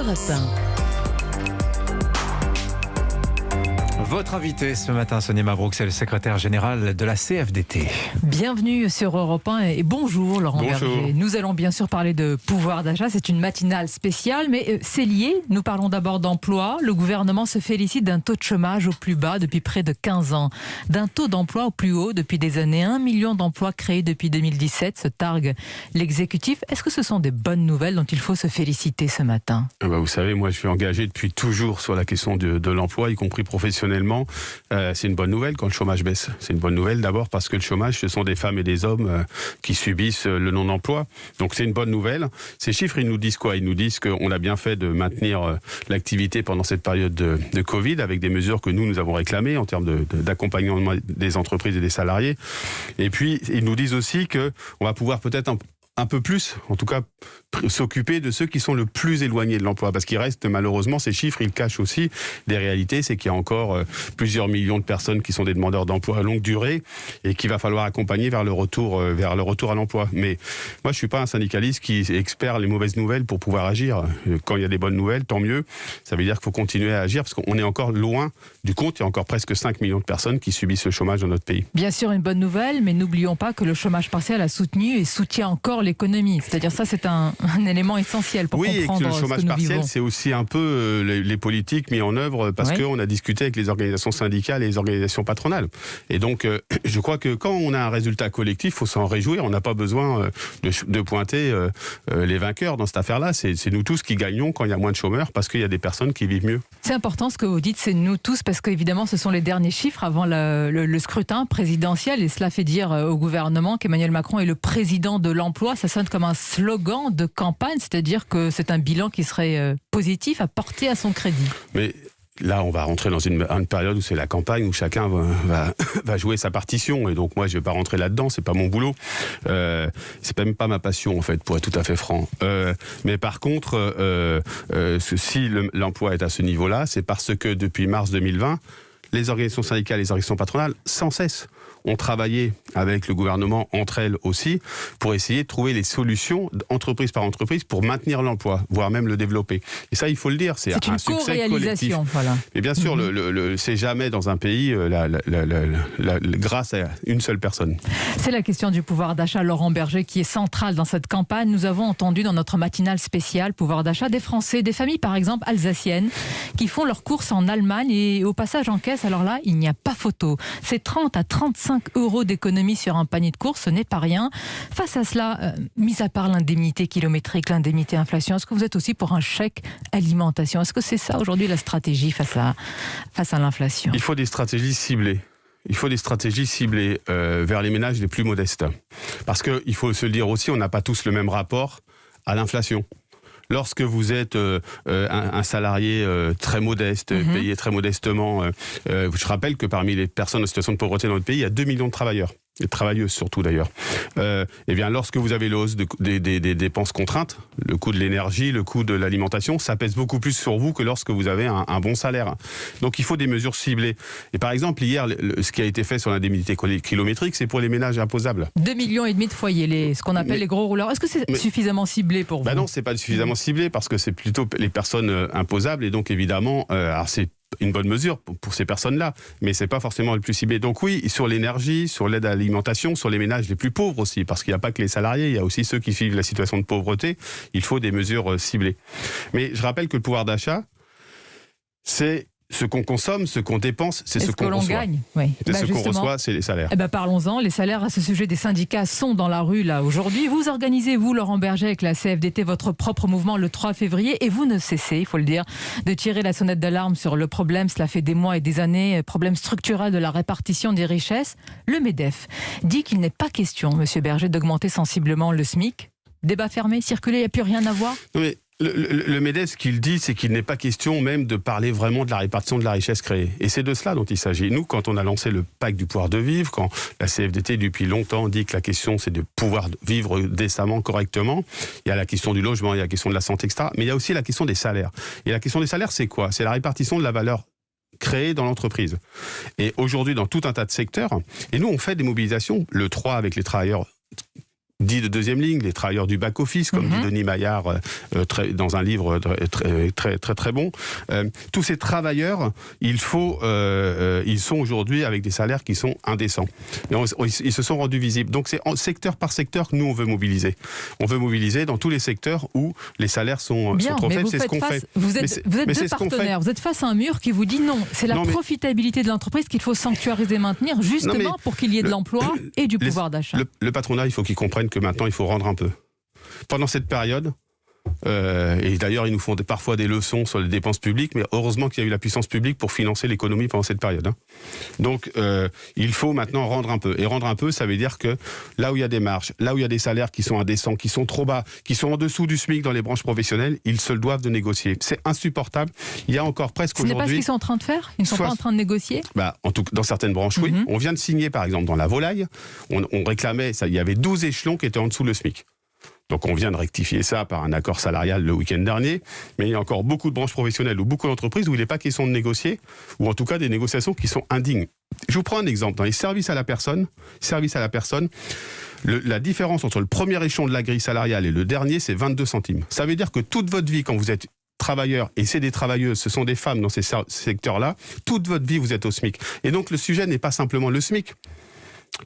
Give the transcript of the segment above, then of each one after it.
Europe 1. Votre invité ce matin, Sonia Mabrouk, c'est le secrétaire général de la CFDT. Bienvenue sur Europe 1 et bonjour Laurent Berger. Nous allons bien sûr parler de pouvoir d'achat, c'est une matinale spéciale, mais c'est lié. Nous parlons d'abord d'emploi. Le gouvernement se félicite d'un taux de chômage au plus bas depuis près de 15 ans. D'un taux d'emploi au plus haut depuis des années. 1 million d'emplois créés depuis 2017, se targue l'exécutif. Est-ce que ce sont des bonnes nouvelles dont il faut se féliciter ce matin ? Vous savez, moi je suis engagé depuis toujours sur la question de l'emploi, y compris professionnellement. C'est une bonne nouvelle quand le chômage baisse. C'est une bonne nouvelle d'abord parce que le chômage, ce sont des femmes et des hommes qui subissent le non-emploi. Donc c'est une bonne nouvelle. Ces chiffres, ils nous disent quoi ? Ils nous disent qu'on a bien fait de maintenir l'activité pendant cette période de Covid avec des mesures que nous avons réclamées en termes d'accompagnement des entreprises et des salariés. Et puis, ils nous disent aussi qu'on va pouvoir peut-être un peu plus, en tout cas, s'occuper de ceux qui sont le plus éloignés de l'emploi. Parce qu'il reste, malheureusement, ces chiffres, ils cachent aussi des réalités. C'est qu'il y a encore plusieurs millions de personnes qui sont des demandeurs d'emploi à longue durée et qu'il va falloir accompagner vers le retour à l'emploi. Mais moi, je suis pas un syndicaliste qui expert les mauvaises nouvelles pour pouvoir agir. Quand il y a des bonnes nouvelles, tant mieux. Ça veut dire qu'il faut continuer à agir parce qu'on est encore loin du compte. Il y a encore presque 5 millions de personnes qui subissent le chômage dans notre pays. Bien sûr, une bonne nouvelle, mais n'oublions pas que le chômage partiel a soutenu et soutient encore l'économie. C'est-à-dire ça, c'est un élément essentiel pour comprendre ce que nous vivons. Oui, le chômage partiel, c'est aussi un peu les politiques mis en œuvre parce qu'on a discuté avec les organisations syndicales et les organisations patronales. Et donc, je crois que quand on a un résultat collectif, il faut s'en réjouir. On n'a pas besoin de pointer les vainqueurs dans cette affaire-là. C'est nous tous qui gagnons quand il y a moins de chômeurs parce qu'il y a des personnes qui vivent mieux. C'est important ce que vous dites, c'est nous tous, parce qu'évidemment, ce sont les derniers chiffres avant le scrutin présidentiel et cela fait dire au gouvernement qu'Emmanuel Macron est le président de l'emploi. Ça sonne comme un slogan de campagne, c'est-à-dire que c'est un bilan qui serait positif à porter à son crédit. Mais là, on va rentrer dans une période où c'est la campagne, où chacun va jouer sa partition. Et donc, moi, je ne vais pas rentrer là-dedans, c'est pas mon boulot. C'est même pas ma passion, en fait, pour être tout à fait franc. Mais par contre, si l'emploi est à ce niveau-là, c'est parce que depuis mars 2020, les organisations syndicales et les organisations patronales, sans cesse, ont travaillé avec le gouvernement, entre elles aussi, pour essayer de trouver les solutions, entreprise par entreprise, pour maintenir l'emploi, voire même le développer. Et ça, il faut le dire, c'est un succès collectif. Voilà. Et bien sûr, c'est jamais dans un pays grâce à une seule personne. C'est la question du pouvoir d'achat, Laurent Berger, qui est centrale dans cette campagne. Nous avons entendu dans notre matinale spéciale pouvoir d'achat des Français, des familles par exemple alsaciennes, qui font leurs courses en Allemagne et au passage en caisse. Alors là, il n'y a pas photo. C'est 30 à 35 € d'économie sur un panier de courses, ce n'est pas rien. Face à cela, mis à part l'indemnité kilométrique, l'indemnité inflation, est-ce que vous êtes aussi pour un chèque alimentation ? Est-ce que c'est ça aujourd'hui la stratégie face à l'inflation ? Il faut des stratégies ciblées. Il faut des stratégies ciblées vers les ménages les plus modestes. Parce qu'il faut se le dire aussi, on n'a pas tous le même rapport à l'inflation. Lorsque vous êtes un salarié très modeste, payé très modestement, je rappelle que parmi les personnes en situation de pauvreté dans notre pays, il y a 2 millions de travailleurs. Et travailleuses surtout d'ailleurs. Eh bien, lorsque vous avez l'hausse des dépenses contraintes, le coût de l'énergie, le coût de l'alimentation, ça pèse beaucoup plus sur vous que lorsque vous avez un bon salaire. Donc il faut des mesures ciblées. Et par exemple, hier, ce qui a été fait sur l'indemnité kilométrique, c'est pour les ménages imposables. 2,5 millions de foyers, ce qu'on appelle les gros rouleurs. Est-ce que c'est suffisamment ciblé pour vous ? Non, c'est pas suffisamment ciblé parce que c'est plutôt les personnes imposables et donc évidemment, alors c'est une bonne mesure pour ces personnes-là, mais c'est pas forcément le plus ciblé. Donc oui, sur l'énergie, sur l'aide à l'alimentation, sur les ménages les plus pauvres aussi, parce qu'il n'y a pas que les salariés, il y a aussi ceux qui vivent la situation de pauvreté, il faut des mesures ciblées. Mais je rappelle que le pouvoir d'achat, c'est ce qu'on consomme, ce qu'on dépense, c'est ce qu'on reçoit. Gagne, oui. C'est ce qu'on reçoit, c'est les salaires. Parlons-en, les salaires à ce sujet des syndicats sont dans la rue là aujourd'hui. Vous organisez, vous Laurent Berger, avec la CFDT, votre propre mouvement le 3 février et vous ne cessez, il faut le dire, de tirer la sonnette d'alarme sur le problème, cela fait des mois et des années, problème structurel de la répartition des richesses. Le MEDEF dit qu'il n'est pas question, Monsieur Berger, d'augmenter sensiblement le SMIC. Débat fermé, circulé, il n'y a plus rien à voir. Oui. Le MEDEF, ce qu'il dit, c'est qu'il n'est pas question même de parler vraiment de la répartition de la richesse créée. Et c'est de cela dont il s'agit. Nous, quand on a lancé le pacte du pouvoir de vivre, quand la CFDT, depuis longtemps, dit que la question, c'est de pouvoir vivre décemment, correctement, il y a la question du logement, il y a la question de la santé, etc. Mais il y a aussi la question des salaires. Et la question des salaires, c'est quoi ? C'est la répartition de la valeur créée dans l'entreprise. Et aujourd'hui, dans tout un tas de secteurs, et nous, on fait des mobilisations, le 3 avec les travailleurs dits de deuxième ligne, les travailleurs du back-office, comme dit Denis Maillard dans un livre très bon. Tous ces travailleurs, ils sont aujourd'hui avec des salaires qui sont indécents. Et ils se sont rendus visibles. Donc c'est secteur par secteur que nous, on veut mobiliser. On veut mobiliser dans tous les secteurs où les salaires sont trop faibles. C'est ce qu'on fait. Vous êtes deux partenaires. Vous êtes face à un mur qui vous dit non. C'est la profitabilité de l'entreprise qu'il faut sanctuariser et maintenir, justement pour qu'il y ait de l'emploi et du pouvoir d'achat. Le patronat, il faut qu'il comprenne que maintenant, il faut rendre un peu. Pendant cette période, et d'ailleurs, ils nous font parfois des leçons sur les dépenses publiques, mais heureusement qu'il y a eu la puissance publique pour financer l'économie pendant cette période. Donc, il faut maintenant rendre un peu. Et rendre un peu, ça veut dire que là où il y a des marges, là où il y a des salaires qui sont indécents, qui sont trop bas, qui sont en dessous du SMIC dans les branches professionnelles, ils se doivent de négocier. C'est insupportable. Il y a encore presque aujourd'hui... Ce n'est pas ce qu'ils sont en train de faire ? Ils ne sont pas en train de négocier ? En tout cas, dans certaines branches, oui. On vient de signer, par exemple, dans la volaille, on réclamait, il y avait 12 échelons qui étaient en dessous le SMIC. Donc on vient de rectifier ça par un accord salarial le week-end dernier, mais il y a encore beaucoup de branches professionnelles ou beaucoup d'entreprises où il n'est pas question de négocier, ou en tout cas des négociations qui sont indignes. Je vous prends un exemple. Dans les services à la personne, la différence entre le premier échelon de la grille salariale et le dernier, c'est 22 centimes. Ça veut dire que toute votre vie, quand vous êtes travailleurs, et c'est des travailleuses, ce sont des femmes dans ces secteurs-là, toute votre vie, vous êtes au SMIC. Et donc le sujet n'est pas simplement le SMIC,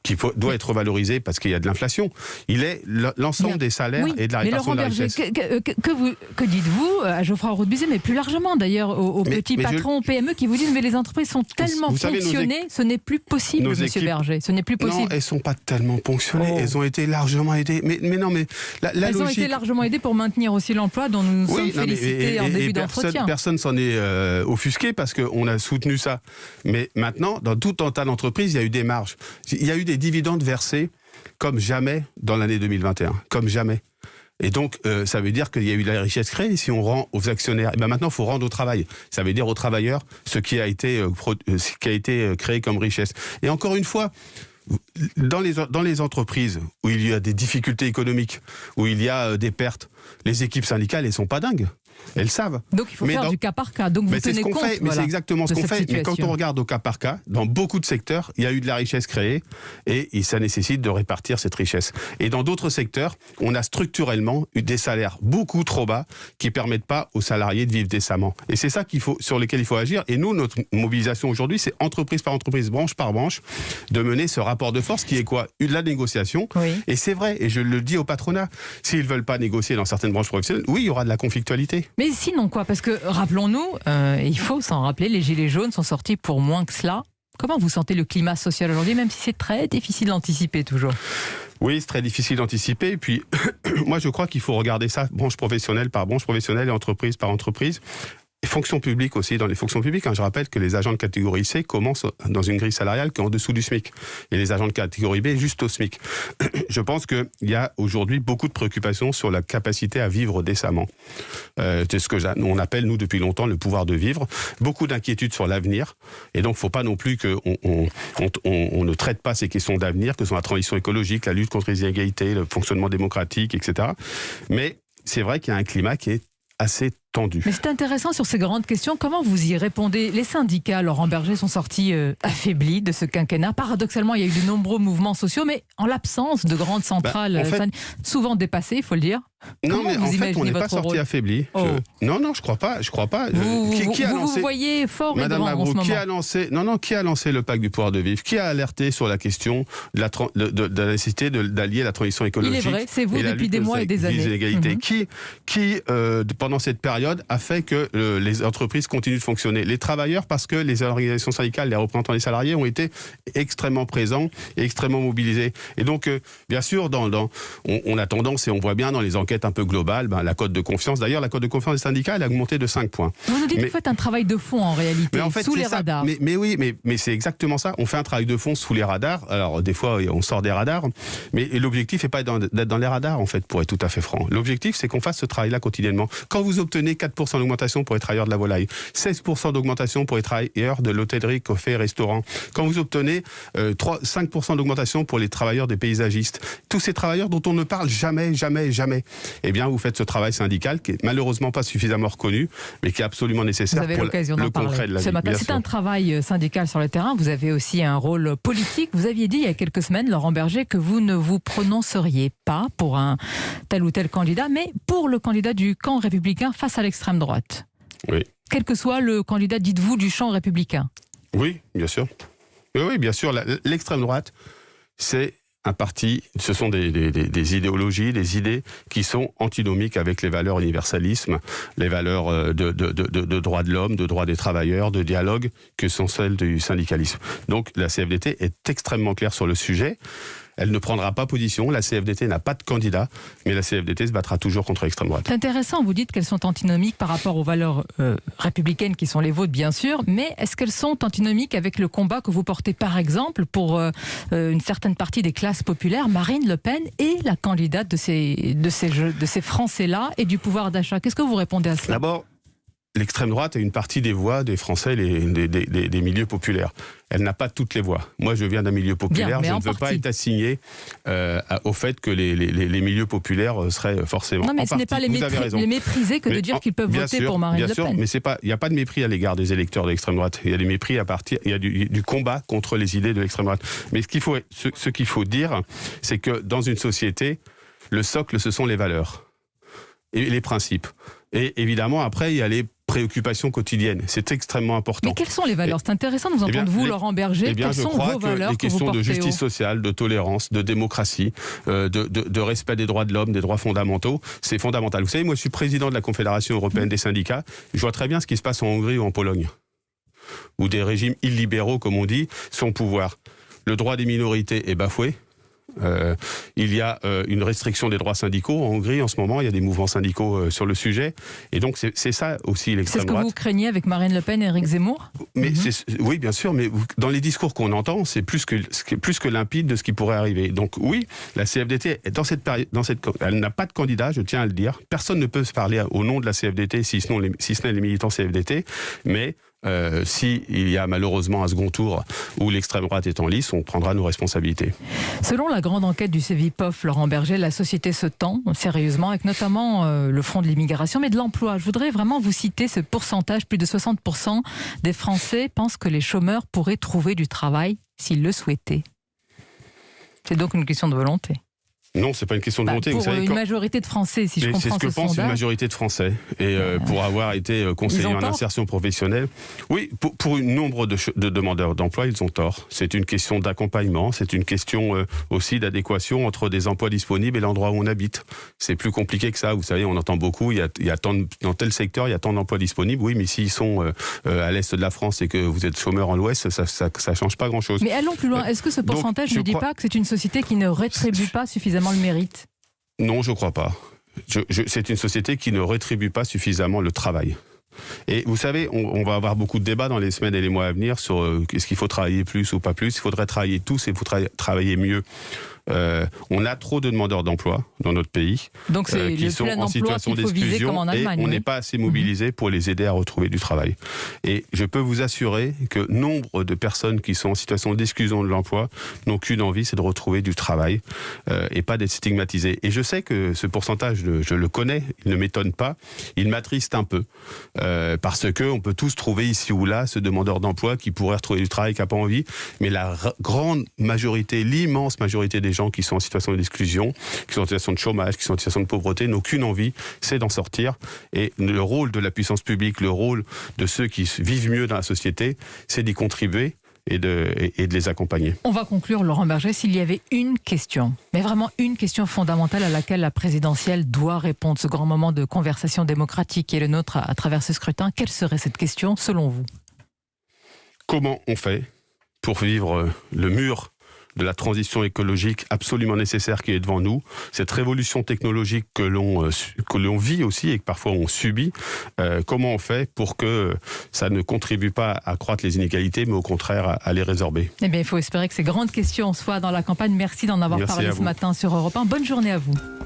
qui doit être valorisé parce qu'il y a de l'inflation. Il est l'ensemble des salaires et de la répartition de la richesse. Que dites-vous à Geoffroy Roux de Bizet, mais plus largement d'ailleurs aux petits patrons, aux PME qui vous disent mais les entreprises sont tellement ponctionnées, ce n'est plus possible, Monsieur Berger, ce n'est plus possible. Non, elles ne sont pas tellement ponctionnées, elles ont été largement aidées. Mais non, mais elles ont été largement aidées pour maintenir aussi l'emploi dont nous nous sommes félicités en début d'entretien. Personne s'en est offusqué parce qu'on a soutenu ça. Mais maintenant, dans tout un tas d'entreprises, il y a eu des marges. Il y a eu des dividendes versés comme jamais dans l'année 2021, comme jamais. Et donc, ça veut dire qu'il y a eu de la richesse créée. Si on rend aux actionnaires, maintenant, il faut rendre au travail. Ça veut dire aux travailleurs ce qui a été créé comme richesse. Et encore une fois, dans les entreprises où il y a des difficultés économiques, où il y a des pertes, les équipes syndicales, elles ne sont pas dingues. Elles savent. Donc il faut faire du cas par cas. Donc vous tenez compte, c'est exactement ce qu'on fait. Mais quand on regarde au cas par cas, dans beaucoup de secteurs, il y a eu de la richesse créée et ça nécessite de répartir cette richesse. Et dans d'autres secteurs, on a structurellement eu des salaires beaucoup trop bas qui ne permettent pas aux salariés de vivre décemment. Et c'est ça sur lequel il faut agir. Et nous, notre mobilisation aujourd'hui, c'est entreprise par entreprise, branche par branche, de mener ce rapport de force qui est quoi ? De la négociation. Oui. Et c'est vrai, et je le dis au patronat, s'ils ne veulent pas négocier dans certaines branches professionnelles, oui, il y aura de la conflictualité. Mais sinon quoi ? Parce que, rappelons-nous, il faut s'en rappeler, les Gilets jaunes sont sortis pour moins que cela. Comment vous sentez le climat social aujourd'hui, même si c'est très difficile d'anticiper toujours ? Oui, c'est très difficile d'anticiper. Et puis, moi, je crois qu'il faut regarder ça branche professionnelle par branche professionnelle et entreprise par entreprise. Et fonction publique aussi, dans les fonctions publiques, je rappelle que les agents de catégorie C commencent dans une grille salariale qui est en dessous du SMIC. Et les agents de catégorie B, juste au SMIC. Je pense qu'il y a aujourd'hui beaucoup de préoccupations sur la capacité à vivre décemment. C'est ce qu'on appelle, nous, depuis longtemps, le pouvoir de vivre. Beaucoup d'inquiétudes sur l'avenir. Et donc, il ne faut pas non plus qu'on ne traite pas ces questions d'avenir, que sont la transition écologique, la lutte contre les inégalités, le fonctionnement démocratique, etc. Mais c'est vrai qu'il y a un climat qui est assez tendu. Mais c'est intéressant sur ces grandes questions. Comment vous y répondez ? Les syndicats, Laurent Berger, sont sortis affaiblis de ce quinquennat. Paradoxalement, il y a eu de nombreux mouvements sociaux, mais en l'absence de grandes centrales, souvent dépassées, il faut le dire. Non, mais en fait, on n'est pas sorti affaibli. Non, je crois pas. Qui a lancé... Vous voyez fort et grand en ce moment. Qui a lancé le pacte du pouvoir de vivre ? Qui a alerté sur la question de la nécessité d'allier la transition écologique ? Il est vrai, c'est vous depuis des mois et des années. Qui, pendant cette période, a fait que les entreprises continuent de fonctionner. Les travailleurs, parce que les organisations syndicales, les représentants des salariés ont été extrêmement présents et extrêmement mobilisés. Et donc, bien sûr, on a tendance, et on voit bien dans les enquêtes un peu globales, la cote de confiance. D'ailleurs, la cote de confiance des syndicats, elle a augmenté de 5 points. Vous nous dites que vous faites un travail de fond, en réalité, sous les radars. Mais oui, mais c'est exactement ça. On fait un travail de fond sous les radars. Alors, des fois, on sort des radars, mais l'objectif n'est pas d'être dans les radars, en fait, pour être tout à fait franc. L'objectif, c'est qu'on fasse ce travail-là quotidiennement. Quand vous obtenez 4% d'augmentation pour les travailleurs de la volaille, 16% d'augmentation pour les travailleurs de l'hôtellerie, café, restaurant. Quand vous obtenez 5% d'augmentation pour les travailleurs des paysagistes, tous ces travailleurs dont on ne parle jamais, eh bien vous faites ce travail syndical qui est malheureusement pas suffisamment reconnu, mais qui est absolument nécessaire pour le concret de la vie. C'est un travail syndical sur le terrain. Vous avez aussi un rôle politique. Vous aviez dit il y a quelques semaines, Laurent Berger, que vous ne vous prononceriez pas pour un tel ou tel candidat, mais pour le candidat du camp républicain face à l'extrême droite. Oui. Quel que soit le candidat, dites-vous, du champ républicain. Oui, bien sûr. Oui, bien sûr. L'extrême droite, c'est un parti, ce sont des idéologies, des idées qui sont antinomiques avec les valeurs universalisme, les valeurs de droits de l'homme, de droits des travailleurs, de dialogue, que sont celles du syndicalisme. Donc la CFDT est extrêmement claire sur le sujet. Elle ne prendra pas position, la CFDT n'a pas de candidat, mais la CFDT se battra toujours contre l'extrême droite. C'est intéressant, vous dites qu'elles sont antinomiques par rapport aux valeurs républicaines qui sont les vôtres, bien sûr, mais est-ce qu'elles sont antinomiques avec le combat que vous portez, par exemple, pour une certaine partie des classes populaires, Marine Le Pen est la candidate de ces Français-là et du pouvoir d'achat? Qu'est-ce que vous répondez à cela? D'abord, l'extrême droite a une partie des voix des Français, des milieux populaires. Elle n'a pas toutes les voix. Moi, je viens d'un milieu populaire. Je ne veux pas être assigné au fait que les milieux populaires seraient forcément. Non, mais ce n'est pas les mépriser que de dire qu'ils peuvent voter pour Marine Le Pen. Mais il n'y a pas de mépris à l'égard des électeurs de l'extrême droite. Il y a des mépris il y a du combat contre les idées de l'extrême droite. Mais ce qu'il faut dire, c'est que dans une société, le socle, ce sont les valeurs et les principes. Et évidemment, après, il y a les préoccupations quotidiennes. C'est extrêmement important. Mais quelles sont les valeurs? C'est intéressant de vous entendre, vous, Laurent Berger. Quelles sont vos valeurs? Les questions de justice sociale, de tolérance, de démocratie, de respect des droits de l'homme, des droits fondamentaux, c'est fondamental. Vous savez, moi, je suis président de la Confédération européenne des syndicats. Je vois très bien ce qui se passe en Hongrie ou en Pologne, où des régimes illibéraux, comme on dit, sont au pouvoir. Le droit des minorités est bafoué. Il y a une restriction des droits syndicaux en Hongrie en ce moment, il y a des mouvements syndicaux sur le sujet, et donc c'est ça aussi l'extrême droite. C'est ce que vous craignez avec Marine Le Pen et Éric Zemmour? Oui, bien sûr, mais dans les discours qu'on entend, c'est plus que limpide de ce qui pourrait arriver. Donc oui, la CFDT est dans cette période, elle n'a pas de candidat, je tiens à le dire. Personne ne peut se parler au nom de la CFDT si ce n'est les militants CFDT, mais s'il y a malheureusement un second tour où l'extrême droite est en lice, on prendra nos responsabilités. Selon la grande enquête du Cevipof, Laurent Berger, la société se tend sérieusement, avec notamment le front de l'immigration, mais de l'emploi. Je voudrais vraiment vous citer ce pourcentage. Plus de 60% des Français pensent que les chômeurs pourraient trouver du travail s'ils le souhaitaient. C'est donc une question de volonté. Non, c'est pas une question de volonté. Pour vous savez, une majorité de Français, si je comprends ce sondage. C'est ce que pense une majorité de Français. Et pour avoir été conseiller en insertion professionnelle, oui, pour un nombre de demandeurs d'emploi, ils ont tort. C'est une question d'accompagnement, c'est une question aussi d'adéquation entre des emplois disponibles et l'endroit où on habite. C'est plus compliqué que ça. Vous savez, on entend beaucoup, il y a tant dans tel secteur, il y a tant d'emplois disponibles. Oui, mais s'ils sont à l'est de la France et que vous êtes chômeur en l'ouest, ça change pas grand-chose. Mais allons plus loin. Est-ce que ce pourcentage ne dit pas que c'est une société qui ne rétribue pas suffisamment le mérite? Non, je crois pas. C'est une société qui ne rétribue pas suffisamment le travail. Et vous savez, on va avoir beaucoup de débats dans les semaines et les mois à venir sur est-ce qu'il faut travailler plus ou pas plus. Il faudrait travailler tous et il faut travailler mieux. On a trop de demandeurs d'emploi dans notre pays. Donc c'est qui sont en situation d'exclusion et on n'est pas assez mobilisé pour les aider à retrouver du travail. Et je peux vous assurer que nombre de personnes qui sont en situation d'exclusion de l'emploi n'ont qu'une envie, c'est de retrouver du travail et pas d'être stigmatisés. Et je sais que ce pourcentage, je le connais, il ne m'étonne pas, il m'attriste un peu parce que on peut tous trouver ici ou là ce demandeur d'emploi qui pourrait retrouver du travail, qui n'a pas envie, mais la grande majorité, l'immense majorité des gens qui sont en situation d'exclusion, qui sont en situation de chômage, qui sont en situation de pauvreté, n'ont qu'une envie, c'est d'en sortir. Et le rôle de la puissance publique, le rôle de ceux qui vivent mieux dans la société, c'est d'y contribuer et de les accompagner. On va conclure, Laurent Berger, s'il y avait une question, mais vraiment une question fondamentale à laquelle la présidentielle doit répondre, ce grand moment de conversation démocratique qui est le nôtre à travers ce scrutin, quelle serait cette question selon vous? Comment on fait pour vivre le mur de la transition écologique absolument nécessaire qui est devant nous, cette révolution technologique que l'on vit aussi et que parfois on subit, comment on fait pour que ça ne contribue pas à accroître les inégalités, mais au contraire à les résorber? Eh bien, il faut espérer que ces grandes questions soient dans la campagne. Merci d'en avoir parlé ce matin sur Europe 1. Bonne journée à vous.